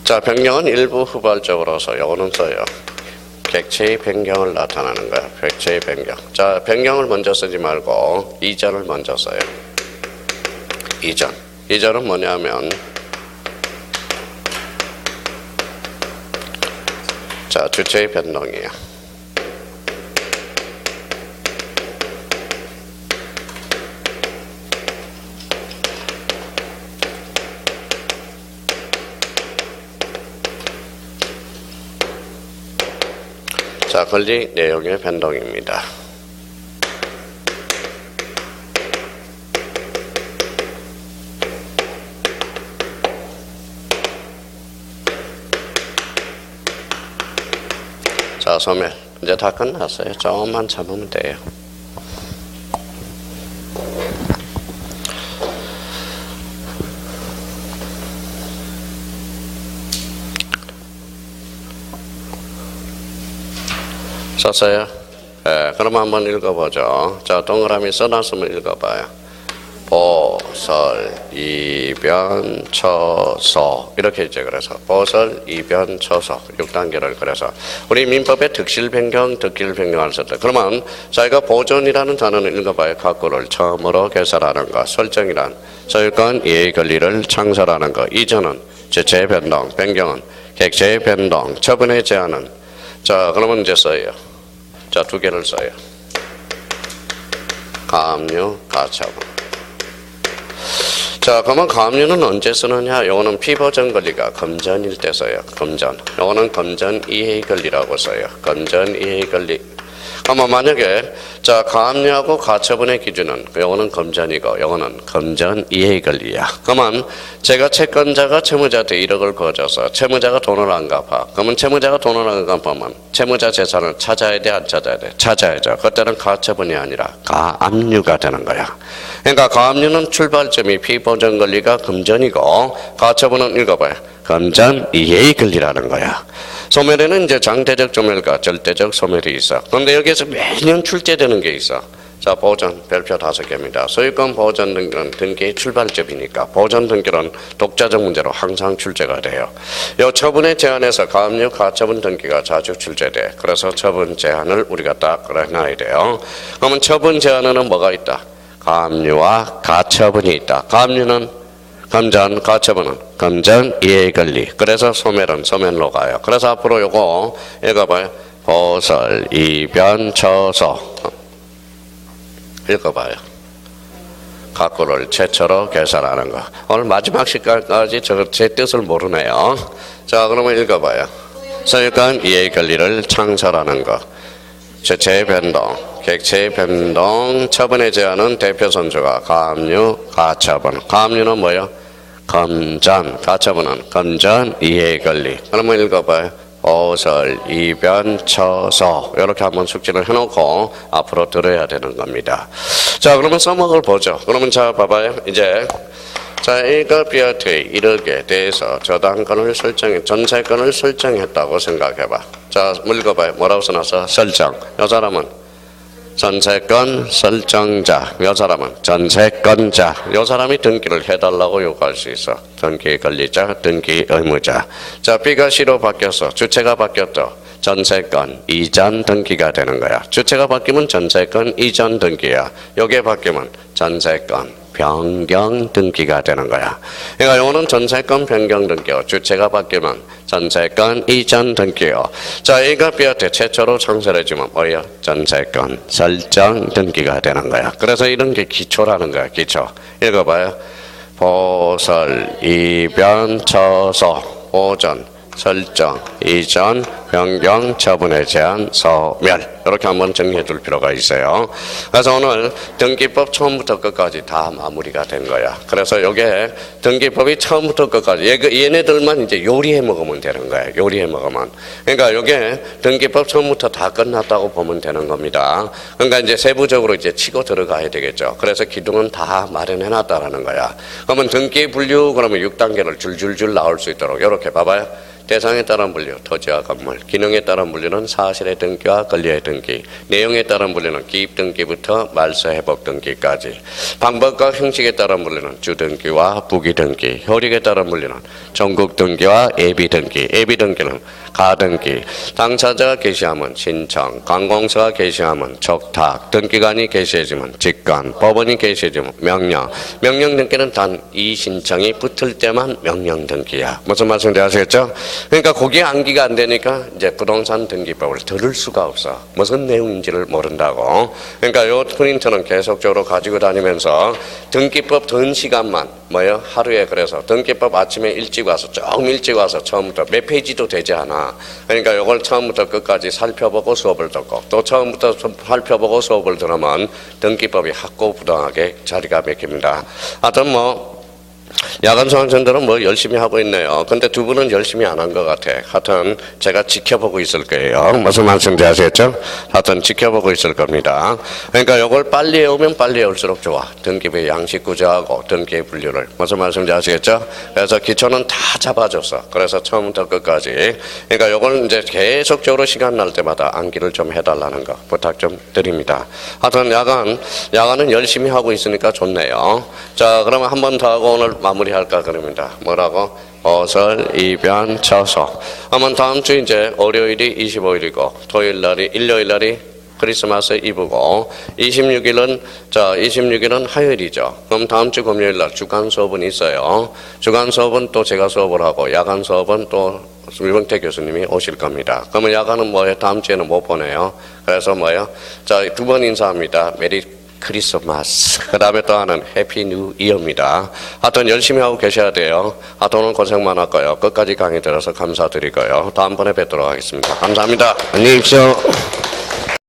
자, 변경은 일부 후발적으로 써. 요거는 써요. 객체의 변경을 나타나는 거야. 객체의 변경. 자, 변경을 먼저 쓰지 말고 이전을 먼저 써요. 이전. 이전은 뭐냐면 자, 주체의 변동이에요. 자, 권리 내용의 변동입니다. 자, 소멸. 이제 다 끝났어요. 조금만 참으면 돼요. 썼어요? 예, 그럼 한번 읽어보죠. 자, 동그라미 써놨으면 읽어봐요. 보설, 이변, 처소. 이렇게 이제 그래서 보설, 이변, 처소. 6단계를 그래서 우리 민법의 득실 변경, 득길 변경을 썼다. 그러면 자기가 보존이라는 단어는 읽어봐요. 각구를 처음으로 개설하는 것. 설정이란 소유권 이해 권리를 창설하는 것. 이전은 주체의 변동, 변경은 객체의 변동, 처분의 제한은 자, 그러면 이제 써요. 자, 두 개를 써요. 가압류, 가처분. 자, 그러면 가압류는 언제 쓰느냐? 요거는 피보전 권리가 금전일 때 써요. 금전. 요거는 금전 이해의 권리라고 써요. 금전 이해의 권리. 그러면 만약에 자 가압류하고 가처분의 기준은 요거는 금전이고 요거는 금전 이해의 권리야. 그러면 제가 채권자가 채무자한테 1억을 거둬서 채무자가 돈을 안 갚아. 그러면 채무자가 돈을 안 갚으면 채무자 재산을 찾아야 돼, 안 찾아야 돼? 찾아야죠. 그때는 가처분이 아니라 가압류가 되는 거야. 그러니까 가압류는 출발점이 피보전 권리가 금전이고 가처분은 읽어봐요. 금전 이해의 권리라는 거야. 소멸에는 이제 장대적 소멸과 절대적 소멸이 있어. 그런데 여기에서 매년 출제되는 게 있어. 자, 보전 별표 5개입니다. 소유권 보전 등기는 등기의 출발점이니까 보전 등기는 독자적 문제로 항상 출제가 돼요. 이 처분의 제한에서 가압류 가처분 등기가 자주 출제돼. 그래서 처분 제한을 우리가 딱 해놔야 돼요. 그러면 처분 제한에는 뭐가 있다? 가압류와 가처분이 있다. 가압류는 금전, 가처분은 금전 이해의 권리. 그래서 소멸은 소멸로 가요. 그래서 앞으로 요거 읽어봐요. 보설, 이변, 처소. 읽어봐요. 각구를 최초로 계산하는 거. 오늘 마지막 시간까지 제 뜻을 모르네요. 자, 그러면 읽어봐요. 소유권 이해의 권리를 창설하는 거. 주체의 변동, 객체의 변동, 처분의 제한은 대표 선수가 가압류, 가처분. 가압류는 뭐예요? 금전, 가처분은 금전 이해의 권리. 그러면 읽어봐요. 보설, 이변, 처소. 이렇게 한번 숙지를 해놓고 앞으로 들어야 되는 겁니다. 자, 그러면 써먹을 보죠. 그러면 자, 봐봐요. 이제 자, A가 B한테 1억에 대해서 저당권을 전세권을 설정했다고 생각해봐. 자, 읽어봐요. 뭐라고 써놨어? 설정. 이 사람은 전세권 설정자, 이 사람은 전세권자. 이 사람이 등기를 해달라고 요구할 수 있어. 등기 권리자, 등기 의무자. 자, B가 C로 바뀌어서 주체가 바뀌었죠. 전세권 이전 등기가 되는 거야. 주체가 바뀌면 전세권 이전 등기야. 여기에 바뀌면 전세권 변경 등기가 되는 거야. 그러니까 이거는 전세권 변경 등기요. 주체가 바뀌면 전세권 이전 등기요. 자, A가 B한테 최초로 창설해주면 뭐예요? 전세권 설정 등기가 되는 거야. 그래서 이런 게 기초라는 거야. 기초. 읽어봐요. 보설, 이변, 처소, 보전, 설정, 이전, 변경, 처분에 제한, 소멸. 이렇게 한번 정리해 둘 필요가 있어요. 그래서 오늘 등기법 처음부터 끝까지 다 마무리가 된 거야. 그래서 요게 등기법이 처음부터 끝까지 얘네들만 이제 요리해 먹으면 되는 거야. 요리해 먹으면. 그러니까 요게 등기법 처음부터 다 끝났다고 보면 되는 겁니다. 그러니까 이제 세부적으로 이제 치고 들어가야 되겠죠. 그래서 기둥은 다 마련해 놨다라는 거야. 그러면 등기 분류 그러면 6단계를 줄줄줄 나올 수 있도록 이렇게 봐봐요. 대상에 따른 분류, 토지와 건물, 기능에 따른 분류는 사실의 등기와 권리의 등기, 내용에 따른 분류는 기입 등기부터 말소 회복 등기까지, 방법과 형식에 따른 분류는 주등기와 부기등기, 효력에 따른 분류는 전국 등기와 예비 등기, 예비 등기는 가등기, 당사자가 개시하면 신청, 관공서가 개시하면 촉탁, 등기관이 개시해주면 직관, 법원이 개시해주면 명령, 명령 등기는 단 이 신청이 붙을 때만 명령 등기야. 무슨 말씀인지 아시겠죠? 그러니까 거기에 암기가 안 되니까 이제 부동산 등기법을 들을 수가 없어. 무슨 내용인지를 모른다고. 그러니까 요 프린터는 계속적으로 가지고 다니면서 등기법 든 시간만 뭐예요? 하루에 그래서 등기법 아침에 일찍 와서 조금 일찍 와서 처음부터 몇 페이지도 되지 않아. 그러니까 요걸 처음부터 끝까지 살펴보고 수업을 듣고 또 처음부터 살펴보고 수업을 들으면 등기법이 학고부동하게 자리가 맥힙니다. 하여튼 뭐 야간 수강생들은 뭐 열심히 하고 있네요. 근데 두 분은 열심히 안 한 것 같아. 하여튼 제가 지켜보고 있을 거예요. 무슨 말씀인지 아시겠죠? 하여튼 지켜보고 있을 겁니다. 그러니까 이걸 빨리 외우면 빨리 외울수록 좋아. 등기부의 양식 구조하고 등기의 분류를. 무슨 말씀인지 아시겠죠? 그래서 기초는 다 잡아줬어. 그래서 처음부터 끝까지. 그러니까 이걸 이제 계속적으로 시간 날 때마다 암기를 좀 해달라는 거 부탁 좀 드립니다. 하여튼 야간은 열심히 하고 있으니까 좋네요. 자, 그러면 한 번 더 하고 오늘 마무리할까 그럽니다. 뭐라고? 보설, 이변, 처소. 그러면 다음 주 이제 월요일이 25일이고 일요일 날이 크리스마스 이브고 26일은 화요일이죠. 그럼 다음 주 금요일 날 주간 수업은 있어요. 주간 수업은 또 제가 수업을 하고 야간 수업은 또 유병태 교수님이 오실 겁니다. 그러면 야간은 뭐예요? 다음 주에는 못 보내요. 그래서 뭐예요? 자, 두 번 인사합니다. 메리 크리스마스. 그 다음에 또 하나는 해피 뉴 이어입니다. 하여튼 열심히 하고 계셔야 돼요. 하여튼 오늘 고생 많았고요. 끝까지 강의 들어서 감사드리고요. 다음번에 뵙도록 하겠습니다. 감사합니다. 안녕히 계십시오.